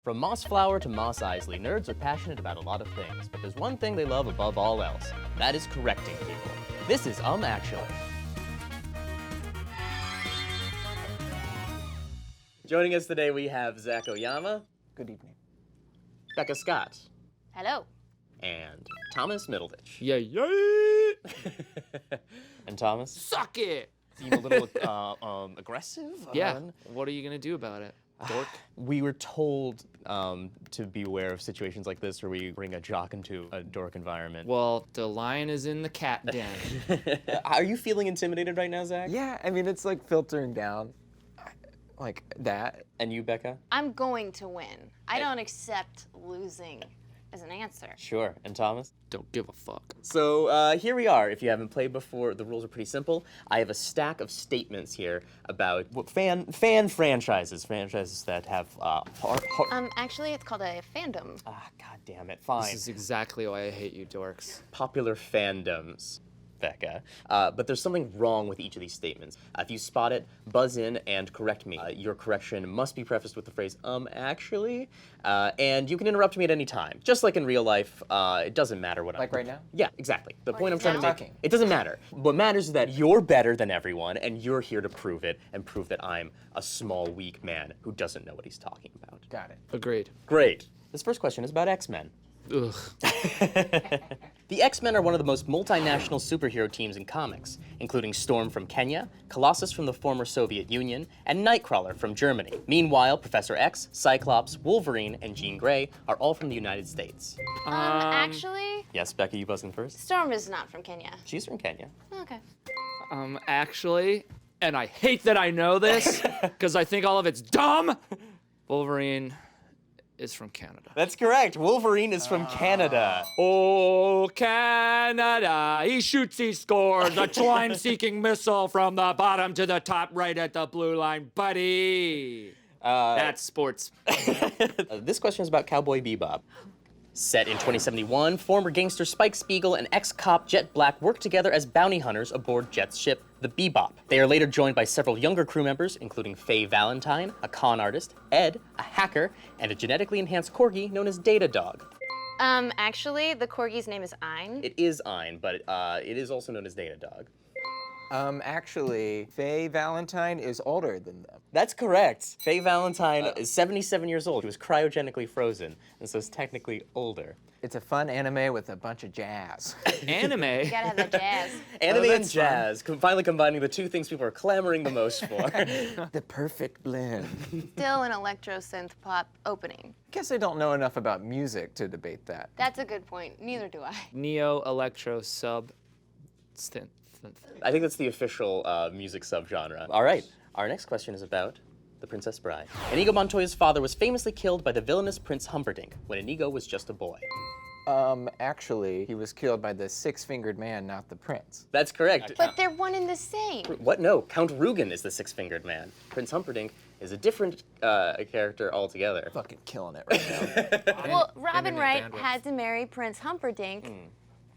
From Moss Flower to Moss Isley, nerds are passionate about a lot of things, but there's one thing they love above all else. That is correcting people. This is Actually. Joining us today, we have Zac Oyama. Good evening. Becca Scott. Hello. And Thomas Middleditch. Yeah, yeah. And Thomas? Suck it. Seem a little aggressive? Yeah. What are you gonna do about it, dork? We were told to beware of situations like this where we bring a jock into a dork environment. Well, the lion is in the cat den. Are you feeling intimidated right now, Zac? Yeah, I mean, it's like filtering down like that. And you, Becca? I'm going to win. I don't accept losing as an answer. Sure. And Thomas? Don't give a fuck. So here we are. If you haven't played before, the rules are pretty simple. I have a stack of statements here about what fan franchises that have Actually, it's called a fandom. God damn it, fine. This is exactly why I hate you, dorks. Popular fandoms, Becca. But there's something wrong with each of these statements. If you spot it, buzz in and correct me. Your correction must be prefaced with the phrase, actually. And you can interrupt me at any time. Just like in real life, it doesn't matter what Like right now? Yeah, exactly. The point I'm trying to now? make, Talking. it doesn't matter. What matters is that you're better than everyone, and you're here to prove it, and prove that I'm a small, weak man who doesn't know what he's talking about. Got it. Agreed. Great. This first question is about X-Men. Ugh. The X-Men are one of the most multinational superhero teams in comics, including Storm from Kenya, Colossus from the former Soviet Union, and Nightcrawler from Germany. Meanwhile, Professor X, Cyclops, Wolverine, and Jean Grey are all from the United States. Actually, Yes, Becca, you buzzing first? Storm is not from Kenya. She's from Kenya. Okay. Actually, and I hate that I know this, because I think all of it's dumb, Wolverine is from Canada. That's correct. Wolverine is from Canada. Oh, Canada, he shoots, he scores, a time-seeking missile from the bottom to the top right at the blue line, buddy. That's sports. This question is about Cowboy Bebop. Set in 2071, former gangster Spike Spiegel and ex-cop Jet Black work together as bounty hunters aboard Jet's ship, the Bebop. They are later joined by several younger crew members, including Faye Valentine, a con artist, Ed, a hacker, and a genetically enhanced corgi known as Data Dog. Actually, the corgi's name is Ein. It is Ein, but it is also known as Data Dog. Actually, Faye Valentine is older than them. That's correct. Faye Valentine is 77 years old. She was cryogenically frozen, and so is technically older. It's a fun anime with a bunch of jazz. Anime. You gotta have that jazz. Anime and that's fun. jazz, finally combining the two things people are clamoring the most for. The perfect blend. Still an electro synth pop opening. Guess I don't know enough about music to debate that. That's a good point. Neither do I. Neo Electro Sub. I think that's the official music subgenre. All right, our next question is about the Princess Bride. Inigo Montoya's father was famously killed by the villainous Prince Humperdinck when Inigo was just a boy. Actually, he was killed by the six-fingered man, not the prince. That's correct. But they're one and the same. What? No, Count Rugen is the six-fingered man. Prince Humperdinck is a different character altogether. Fucking killing it right now. Well, Robin Wright had to marry Prince Humperdinck,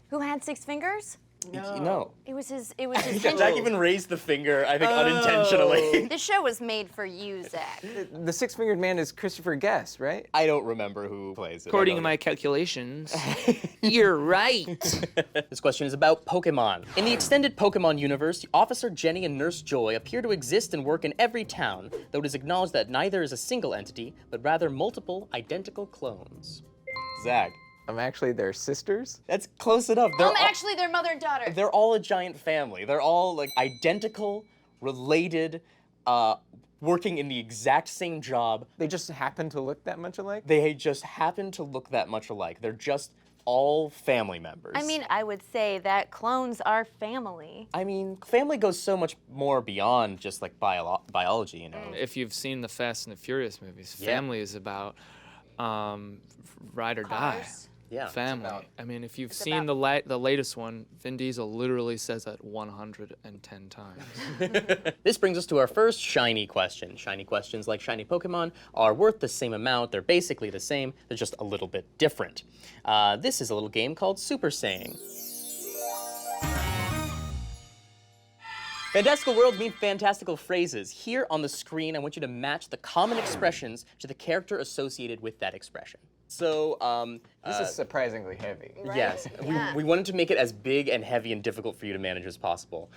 who had 6 fingers. No. It was his henchman. Jack even raised the finger, I think, unintentionally. This show was made for you, Zach. The six-fingered man is Christopher Guest, right? I don't remember who plays it. According to my calculations, you're right. This question is about Pokemon. In the extended Pokemon universe, Officer Jenny and Nurse Joy appear to exist and work in every town, though it is acknowledged that neither is a single entity, but rather multiple identical clones. Zach. Actually, they're sisters. That's close enough. Actually, they're mother and daughter. They're all a giant family. They're all like identical, related, working in the exact same job. They just happen to look that much alike? They just happen to look that much alike. They're just all family members. I mean, I would say that clones are family. I mean, family goes so much more beyond just like biology, you know. If you've seen the Fast and the Furious movies, Yeah. family is about ride or die. Cars. Yeah. Family. about- I mean, if you've seen the latest one, Vin Diesel literally says that 110 times. This brings us to our first shiny question. Shiny questions, like shiny Pokemon, are worth the same amount. They're basically the same. They're just a little bit different. This is a little game called Super Saying. Fantastical worlds mean fantastical phrases. Here on the screen, I want you to match the common expressions to the character associated with that expression. So, This is surprisingly heavy. yes, Yeah. we wanted to make it as big and heavy and difficult for you to manage as possible.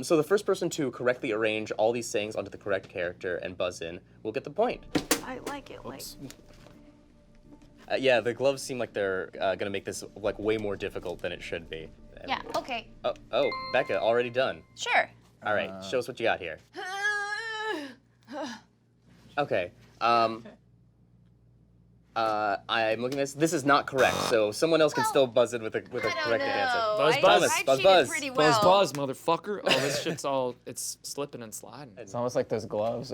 So the first person to correctly arrange all these sayings onto the correct character and buzz in will get the point. I like it. Like. Yeah, the gloves seem like they're gonna make this like way more difficult than it should be. And- Yeah. Okay. Oh, Becca, already done. Sure. All right, show us what you got here. Okay. I'm looking at this. This is not correct, so someone else can still buzz in with a correct answer. Buzz, buzz. Buzz, buzz. Pretty Buzz, well. buzz, motherfucker. Oh, this shit's all, it's slipping and sliding. It's almost like those gloves.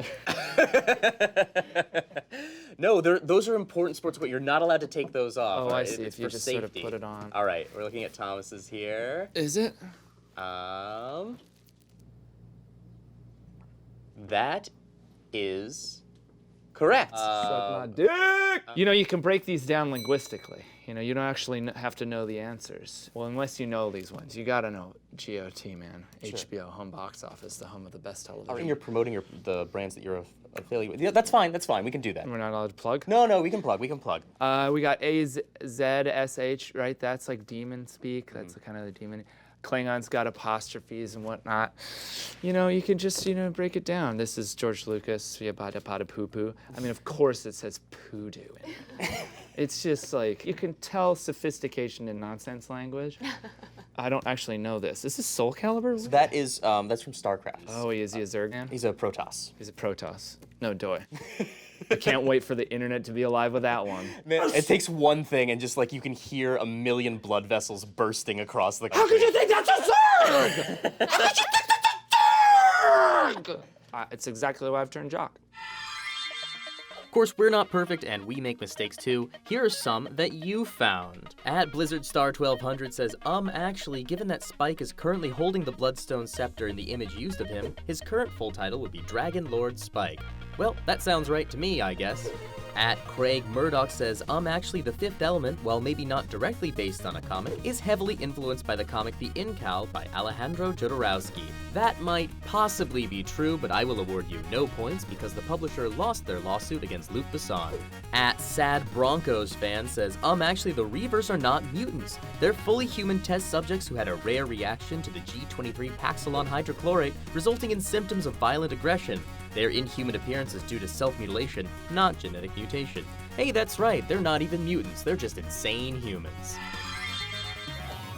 No, those are important sports, but you're not allowed to take those off. Oh, all I right? see, It's if you for just safety. sort of put it on. All right, we're looking at Thomas's here. Is it? That is correct. Suck my dick! You know, you can break these down linguistically. You know, you don't actually have to know the answers. Well, unless you know these ones. You gotta know GOT, man. HBO, home box office, the home of the best television. And you're promoting the brands that you're affiliated with. Yeah, that's fine. That's fine. We can do that. We're not allowed to plug? No, we can plug. We can plug. We got AZSH, right? That's like demon speak. That's kind of the demon. Klingon's got apostrophes and whatnot. You know, you can just, break it down. This is George Lucas, Yabada Pada Poo Poo. I mean, of course it says poodoo in it. It's just like, you can tell sophistication in nonsense language. I don't actually know this. Is this Soul Calibur? That is that's from StarCraft. Oh, is he a Zergan? He's a Protoss. He's a Protoss. No doy. I can't wait for the internet to be alive with that one. Man, it takes one thing and just like you can hear a million blood vessels bursting across the How country. could you think that's a Zerg? How could you think that's a Zerg? It's exactly why I've turned jock. Of course, we're not perfect and we make mistakes too. Here are some that you found. At Blizzard Star 1200 says, actually, given that Spike is currently holding the Bloodstone Scepter in the image used of him, his current full title would be Dragon Lord Spike. Well, that sounds right to me, I guess. At Craig Murdoch says, actually the Fifth Element, while maybe not directly based on a comic, is heavily influenced by the comic The Incal by Alejandro Jodorowsky. That might possibly be true, but I will award you no points because the publisher lost their lawsuit against Luc Besson. At Sad Broncos fan says, actually the Reavers are not mutants. They're fully human test subjects who had a rare reaction to the G23 Paxilon hydrochlorate, resulting in symptoms of violent aggression. Their inhuman appearance is due to self-mutilation, not genetic mutation. Hey, that's right, they're not even mutants, they're just insane humans.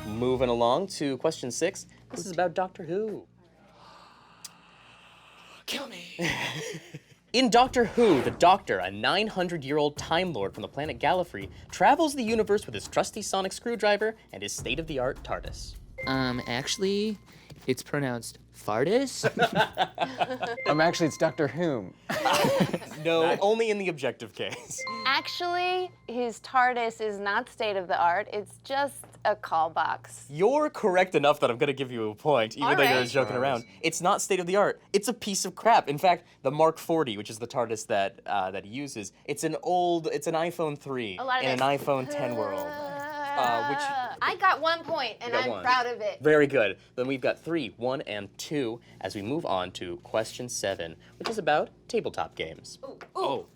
Moving along to question 6. This is about Doctor Who. Kill me. In Doctor Who, the Doctor, a 900-year-old Time Lord from the planet Gallifrey, travels the universe with his trusty sonic screwdriver and his state-of-the-art TARDIS. Actually, it's pronounced Fardis. Actually, it's Doctor Whom. No, only in the objective case. Actually, his TARDIS is not state of the art. It's just a call box. You're correct enough that I'm gonna give you a point, even though you're Alright. joking around. It's not state-of-the-art. It's a piece of crap. In fact, the Mark 40, which is the TARDIS that he uses, it's an iPhone 3 A lot of in an this- iPhone 10 world. I got 1 point, and got I'm one. proud of it. Very good. Then we've got 3, 1, and 2 as we move on to question 7, which is about tabletop games. Oh,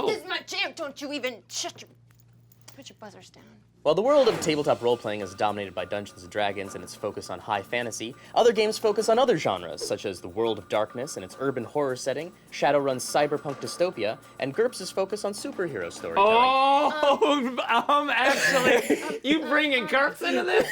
this is my jam. Don't you even put your buzzers down. While the world of tabletop role-playing is dominated by Dungeons & Dragons and its focus on high fantasy, other games focus on other genres, such as the World of Darkness and its urban horror setting, Shadowrun's cyberpunk dystopia, and Gerbs' focus on superhero storytelling. Actually, you bringing GURPS into this?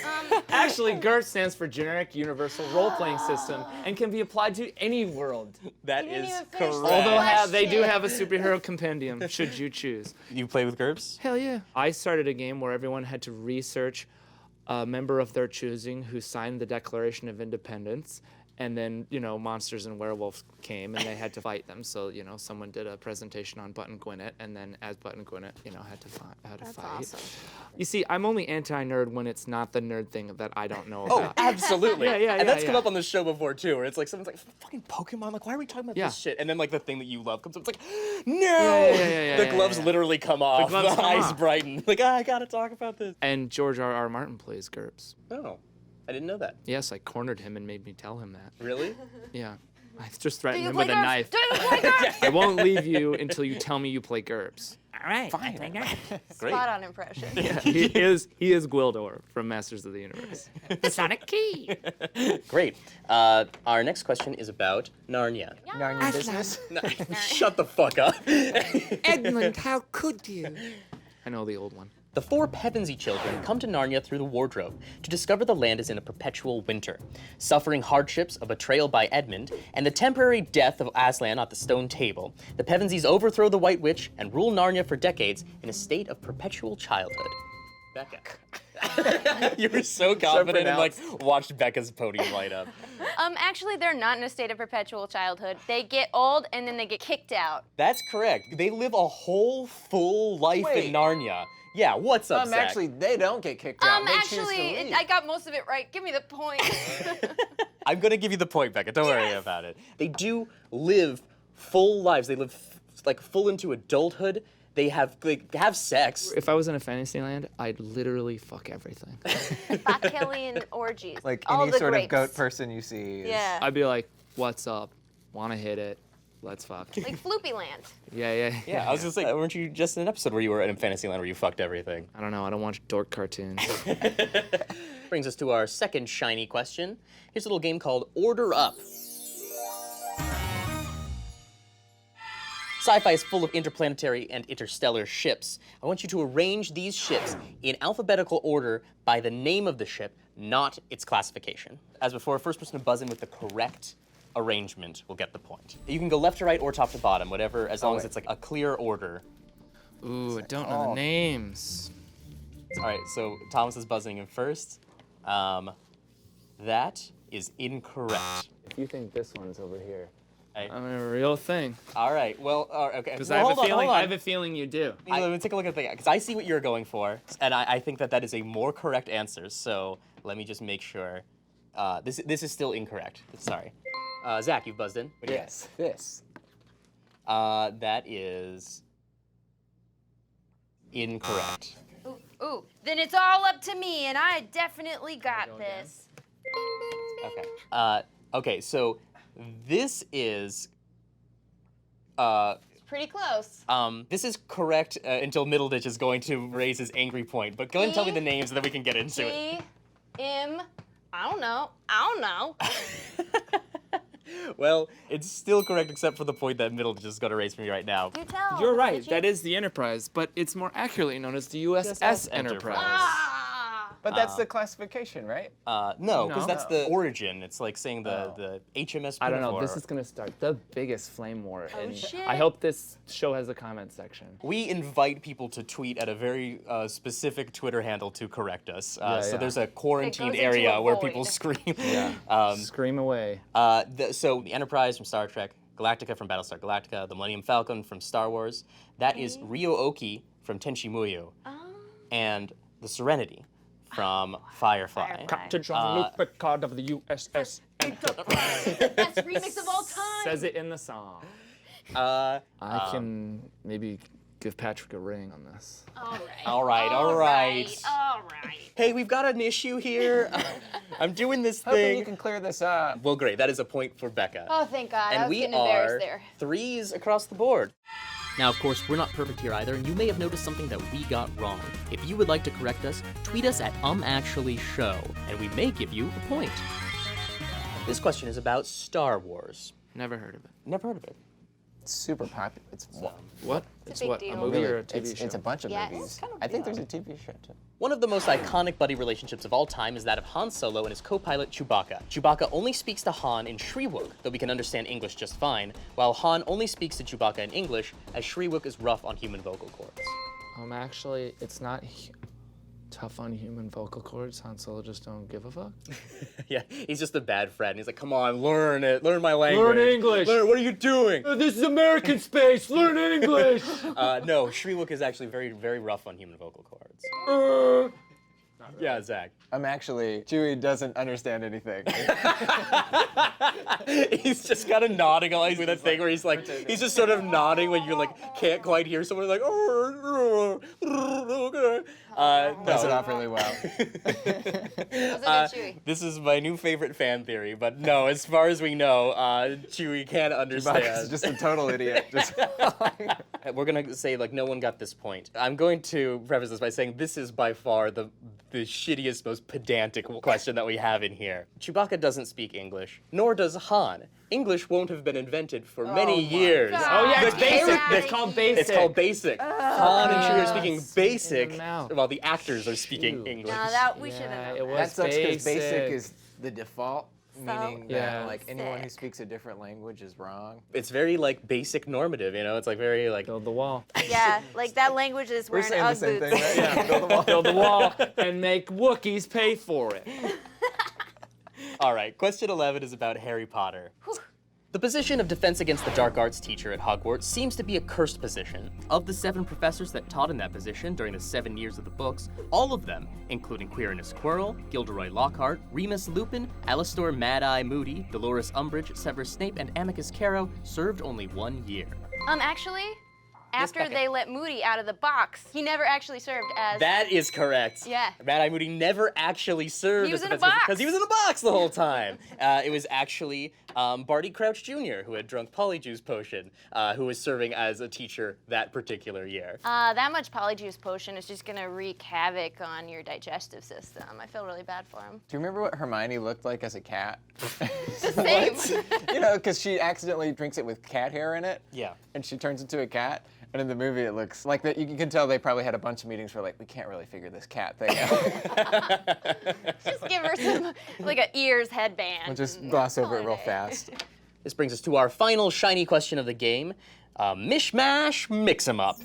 Actually, GURPS stands for Generic Universal Role-Playing System and can be applied to any world. That You didn't is even finish correct. the Although they do question. have a superhero compendium, should you choose. You play with Gerbs? Hell yeah. I started a game where everyone had to research a member of their choosing who signed the Declaration of Independence. And then, monsters and werewolves came and they had to fight them. So, someone did a presentation on Button Gwinnett, and then as Button Gwinnett, had to fight. That's awesome. You see, I'm only anti-nerd when it's not the nerd thing that I don't know Oh, about. absolutely. Yeah, and that's come yeah. up on the show before, too, where it's like, someone's like, fucking Pokemon? Like, why are we talking about Yeah. this shit? And then, like, the thing that you love comes up. It's like, no! Yeah, The gloves yeah. literally come off. gloves The come eyes off. brighten. Like, I gotta talk about this. And George R.R. Martin plays GURPS. Oh. I didn't know that. Yes, I cornered him and made me tell him that. Really? Yeah. I just threatened Do you him play with a Gerbs? knife. Do you play Gerbs? I won't leave you until you tell me you play Gerbs. All right. Fine. Great. Spot on impression. He is Gwildor from Masters of the Universe. The Sonic Key. Great. Our next question is about Narnia. Narnia business. Shut the fuck up. Edmund, how could you? I know the old one. The four Pevensie children come to Narnia through the wardrobe to discover the land is in a perpetual winter. Suffering hardships, a betrayal by Edmund, and the temporary death of Aslan at the stone table, the Pevensies overthrow the White Witch and rule Narnia for decades in a state of perpetual childhood. Becca. You were so confident and like watched Becca's podium light up. Actually, they're not in a state of perpetual childhood. They get old and then they get kicked out. That's correct. They live a whole full life in Wait. Narnia. Yeah, what's up, Zach? Actually, they don't get kicked out. They choose to Actually, leave. I got most of it right. Give me the point. I'm gonna give you the point, Becca. Don't worry about it. They do live full lives. They live like full into adulthood. They have sex. If I was in a fantasy land, I'd literally fuck everything. Bacchanalian orgies. Like All any the sort grapes. of goat person you see. Yeah. I'd be like, what's up? Wanna hit it? Let's fuck. Like Floopy Land. Yeah. Yeah, I was just like, weren't you just in an episode where you were in Fantasyland where you fucked everything? I don't know. I don't watch dork cartoons. Brings us to our second shiny question. Here's a little game called Order Up. Sci-fi is full of interplanetary and interstellar ships. I want you to arrange these ships in alphabetical order by the name of the ship, not its classification. As before, first person to buzz in with the correct arrangement will get the point. You can go left to right or top to bottom, whatever, as long as it's like a clear order. Ooh, I don't know the names. All right, so Thomas is buzzing in first. That is incorrect. If you think this one's over here, Hey. I'm a real thing. All right, well, okay. Because Well, hold on. I have a feeling you do. Let me take a look at the, because I see what you're going for, and I think that is a more correct answer, so let me just make sure. This is still incorrect. Sorry. Zach, you've buzzed in. What do you Yes. This. that is incorrect. Ooh, then it's all up to me, and I definitely got this. Okay. Okay, so this is Pretty close. this is correct until Middleditch is going to raise his angry point. But go ahead and tell me the names, and then we can get into it. G-M, I don't know. Well, it's still correct except for the point that Middleditch is going to raise for me right now. You tell. You're right. Middleditch. That is the Enterprise, but it's more accurately known as the USS Enterprise. Ah! But that's the classification, right? No, because No. that's the origin. It's like saying the HMS I don't know. Pinafore. This is gonna start the biggest flame war. And shit. I hope this show has a comment section. We invite people to tweet at a very specific Twitter handle to correct us. So yeah. there's a quarantined into area a where void. people scream. Scream away. So the Enterprise from Star Trek, Galactica from Battlestar Galactica, the Millennium Falcon from Star Wars. That is Ryo-Oki from Tenchi Muyo, and the Serenity from Firefly. Captain Jean-Luc Picard of the USS Enterprise. Best remix of all time. Says it in the song. I can maybe give Patrick a ring on this. All right. Hey, we've got an issue here. I'm doing this Hoping thing. you can clear this up. Well, great. That is a point for Becca. Oh, thank God. I And was we getting are embarrassed there. 3s across the board. Now, of course, we're not perfect here either, and you may have noticed something that we got wrong. If you would like to correct us, tweet us at @actuallyshow, and we may give you a point. This question is about Star Wars. Never heard of it. Never heard of it. It's super popular. It's What? It's a big what? deal. A movie or a really, TV show? it's a bunch of Yes. movies. I think there's a TV show too. One of the most iconic buddy relationships of all time is that of Han Solo and his co-pilot Chewbacca. Chewbacca only speaks to Han in Shriwook, though we can understand English just fine, while Han only speaks to Chewbacca in English, as Shriwook is rough on human vocal cords. Actually, it's not tough on human vocal cords. Han Solo just don't give a fuck. Yeah, he's just a bad friend. He's like, come on, learn it. Learn my language. Learn English. What are you doing? This is American space. Learn English. No, Shriwook is actually very, very rough on human vocal cords. Yeah, Zach. Chewie doesn't understand anything. He's just kind of nodding along with that thing where he's like, he's just sort of nodding when you like can't quite hear someone like, okay. Plays it off really well. Chewie? This is my new favorite fan theory, but no, as far as we know, Chewie can't understand. Chewbacca's just a total idiot. Just We're gonna say like no one got this point. I'm going to preface this by saying this is by far the shittiest, most pedantic question that we have in here. Chewbacca doesn't speak English, nor does Han. English won't have been invented for many years. God. Oh yeah, The it's basic. outta It's called basic. It's called basic. Han and Chewie are speaking Yes. basic, In the mouth. while the actors are speaking Shoot. English. No, that we should Yeah, have it known. was that sucks because basic. basic is the default, meaning that Yeah. like anyone who Basic. speaks a different language is wrong. It's very like basic normative, you know? It's like very like Build the wall. Yeah, like that language is We're wearing saying the Ugg same boots. thing, right? Yeah. Build the wall. Build the wall and make Wookiees pay for it. All right, question 11 is about Harry Potter. The position of Defense Against the Dark Arts teacher at Hogwarts seems to be a cursed position. Of the 7 professors that taught in that position during the 7 years of the books, all of them, including Quirinus Quirrell, Gilderoy Lockhart, Remus Lupin, Alastor Mad-Eye Moody, Dolores Umbridge, Severus Snape, and Amicus Carrow, served only 1 year. Actually, after Becca. they let Moody out of the box, he never actually served as. That is correct. Yeah. Mad-Eye Moody never actually served He was as in a defense box. because he was in a box the whole time. It was actually Barty Crouch Jr., who had drunk Polyjuice Potion, who was serving as a teacher that particular year. That much Polyjuice Potion is just gonna wreak havoc on your digestive system. I feel really bad for him. Do you remember what Hermione looked like as a cat? Same. You know, because she accidentally drinks it with cat hair in it. Yeah. And she turns into a cat. And in the movie, it looks like that. You can tell they probably had a bunch of meetings where like, we can't really figure this cat thing out. Just give her some, like a ears headband. We'll just and gloss over it call real a day. fast. This brings us to our final shiny question of the game. Mishmash, mix 'em up.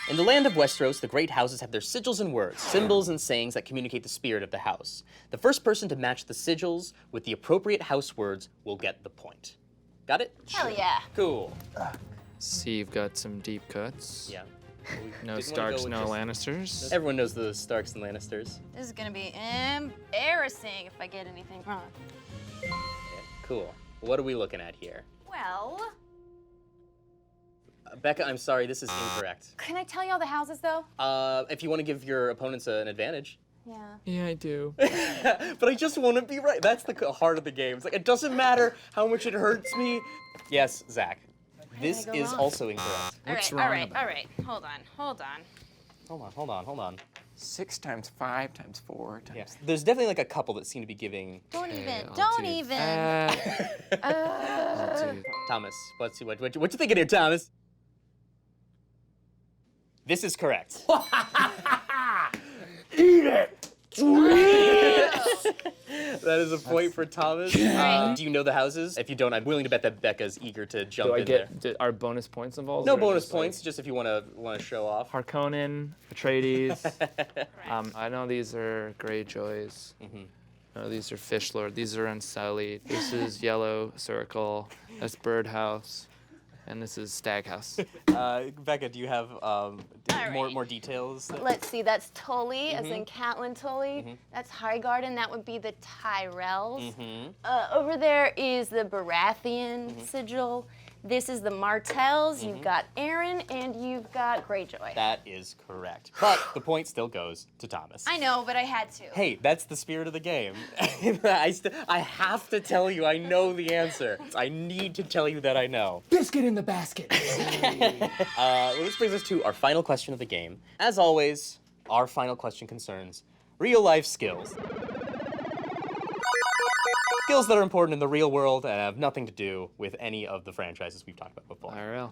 In the land of Westeros, the great houses have their sigils and words, symbols and sayings that communicate the spirit of the house. The first person to match the sigils with the appropriate house words will get the point. Got it? Hell yeah. Cool. See, you've got some deep cuts. Yeah. No Didn't wanna Starks, go with no just- Lannisters. Everyone knows the Starks and Lannisters. This is gonna be embarrassing if I get anything wrong. Yeah, cool. What are we looking at here? Well, Becca, I'm sorry, this is incorrect. can I tell you all the houses though? If you want to give your opponents an advantage. Yeah. Yeah, I do. But I just want to be right. That's the heart of the game. It's like, it doesn't matter how much it hurts me. Yes, Zach. This go is wrong? also incorrect. What's all wrong right, about all right. Hold on. Hold on. 6 times 5 times 4 times. Yeah. There's definitely like a couple that seem to be giving Don't Okay, even. I'll Don't do even. that. I'll do Thomas. What you thinking here, Thomas? This is correct. That is a point for Thomas. Do you know the houses? If you don't, I'm willing to bet that Becca's eager to jump Do I in there. get are bonus points involved? No or bonus just, like, points, just if you want to show off. Harkonnen, Atreides. I know these are Greyjoys. No, these are Fish Lord. These are Unsullied. This is Yellow Circle. That's Birdhouse. And this is Staghouse. Becca, do you have right. more details? Let's see. That's Tully, as in Catelyn Tully. That's Highgarden. That would be the Tyrells. Over there is the Baratheon sigil. This is the Martells. You've got Aaron, and you've got Greyjoy. That is correct. But the point still goes to Thomas. I know, but I had to. Hey, that's the spirit of the game. I have to tell you I know the answer. I need to tell you that I know. Biscuit in the basket. Well, this brings us to our final question of the game. As always, our final question concerns real-life skills. Skills that are important in the real world and have nothing to do with any of the franchises we've talked about before. IRL.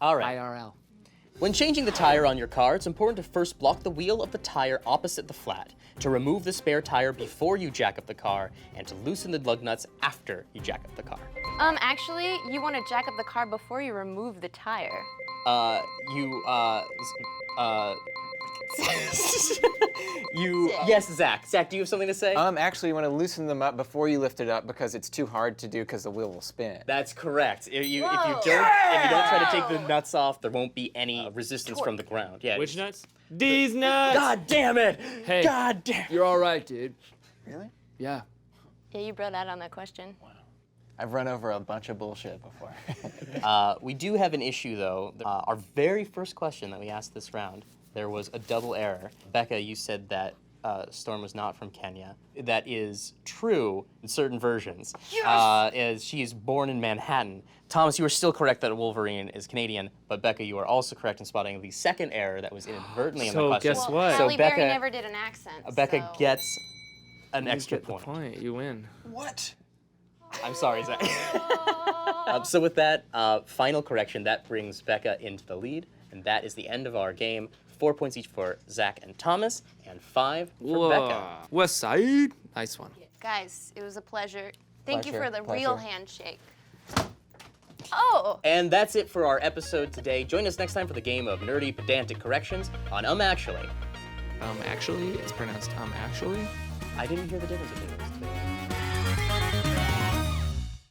All right. IRL. When changing the tire on your car, it's important to first block the wheel of the tire opposite the flat, to remove the spare tire before you jack up the car, and to loosen the lug nuts after you jack up the car. Actually, you want to jack up the car before you remove the tire. Yes, Zach. Zach, do you have something to say? Actually, you want to loosen them up before you lift it up because it's too hard to do because the wheel will spin. That's correct. If you Whoa. don't try to take the nuts off, there won't be any resistance from the ground. Yeah. Which nuts? These nuts! God damn it! Hey. God damn. You're all right, dude. Really? Yeah. Yeah, you brought that on that question. I've run over a bunch of bullshit before. We do have an issue, though. Our very first question that we asked this round, there was a double error. Becca, you said that Storm was not from Kenya. That is true in certain versions. Yes! As she is born in Manhattan. Thomas, you are still correct that Wolverine is Canadian, but Becca, you are also correct in spotting the second error that was inadvertently in the So question. guess Well, what? Halle Berry Becca- never did an accent. Becca so. gets an You extra get the point. point. You win. What? I'm sorry, Zach. So with that final correction, that brings Becca into the lead, and that is the end of our game. 4 points each for Zach and Thomas, and 5 for Becca. West Side. Nice one. Guys, it was a pleasure. Thank you Pleasure, for the pleasure. real handshake. Oh! And that's it for our episode today. Join us next time for the game of nerdy, pedantic corrections on Actually. Actually, it's pronounced actually. I didn't hear the difference between those two.